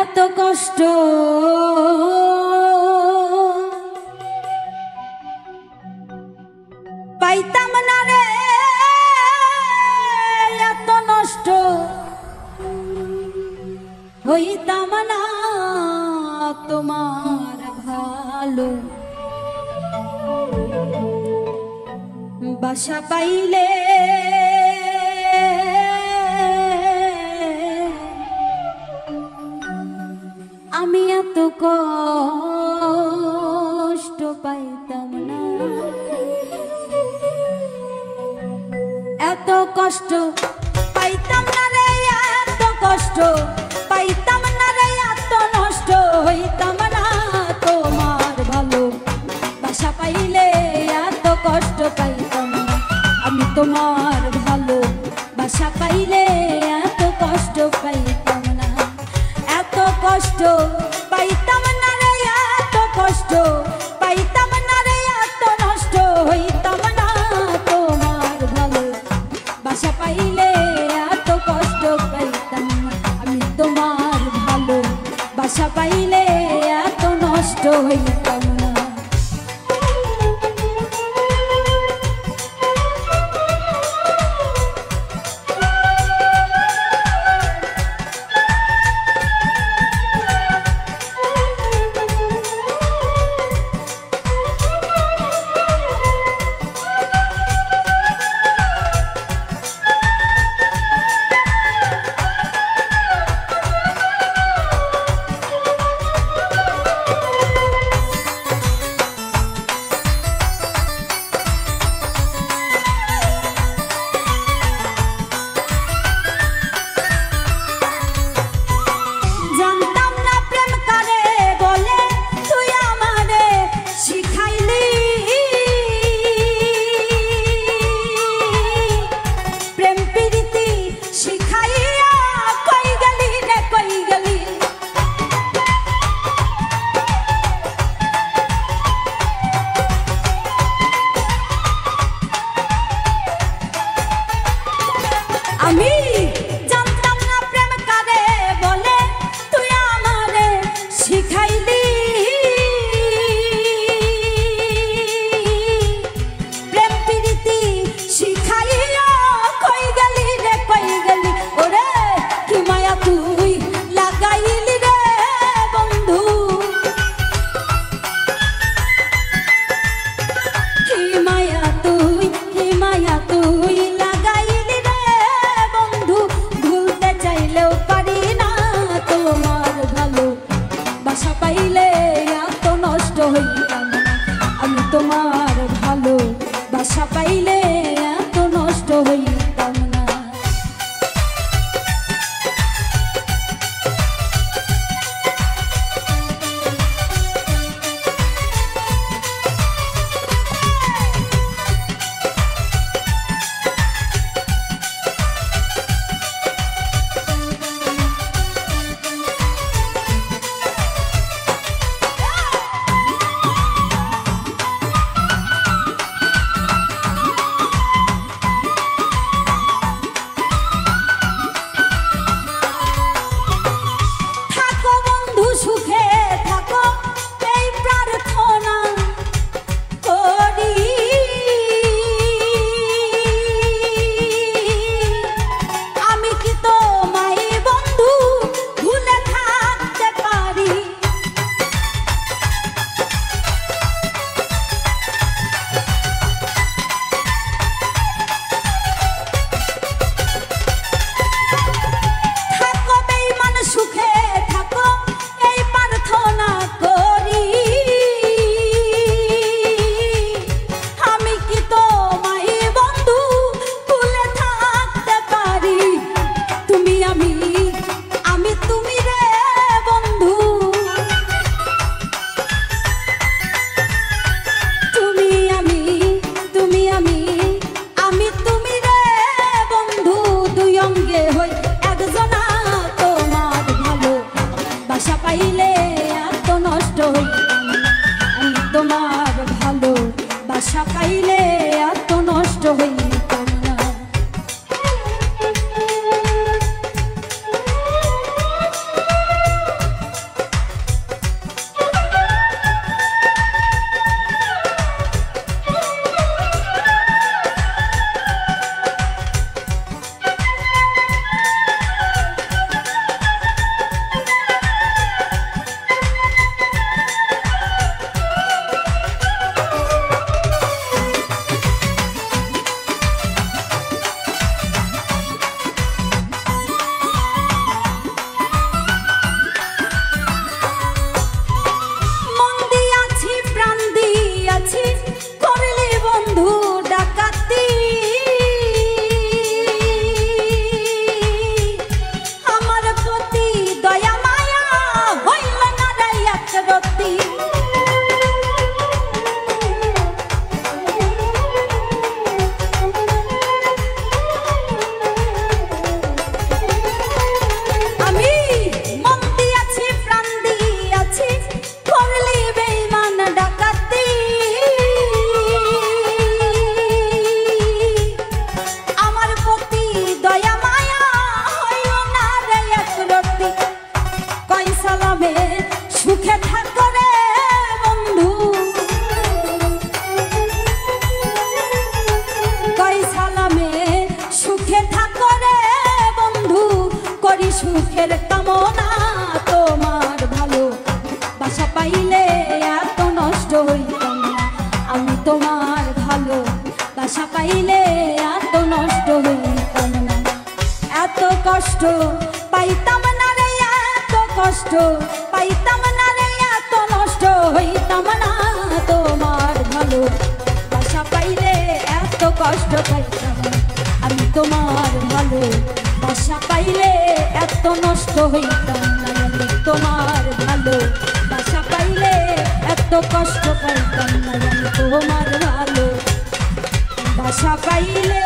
এত কষ্ট পাইতাম না রে, এত নষ্ট হইতাম না তোমার ভালো বাসা পাইলে আমি এত কষ্ট পাইতাম না, এত কষ্ট পাইতাম না রে, এত কষ্ট পাইতাম না রে, এত নষ্ট হইতাম না তোমার ভালো বাসা পাইলে এত কষ্ট পাইতাম না, আমি তোমার ভালো বাসা পাইলে এত কষ্ট পাইতাম না, এত কষ্ট পাইতাম না রে, এত কষ্ট পাইতাম না রে, এত নষ্ট হইতাম না তোমার ভালো বাসা পাইলে এত কষ্ট পাইতাম না, আমি তোমার ভালো বাসা পাইলে এত নষ্ট হইতাম না। তোমার ভালো বাসা পাইলে এত নষ্ট হইতাম না। কষ্ট পাইতাম না রে এত নষ্ট হইতাম না তোমার ভালো বাসা পাইলে এত কষ্ট পাইতাম না। আমি তোমার ভালো বাসা পাইলে এত নষ্ট হইতাম না। আমি তোমার ভালো বাসা পাইলে এত কষ্ট পাইতাম না। আমি তোমার ভালো বাসা পাইলে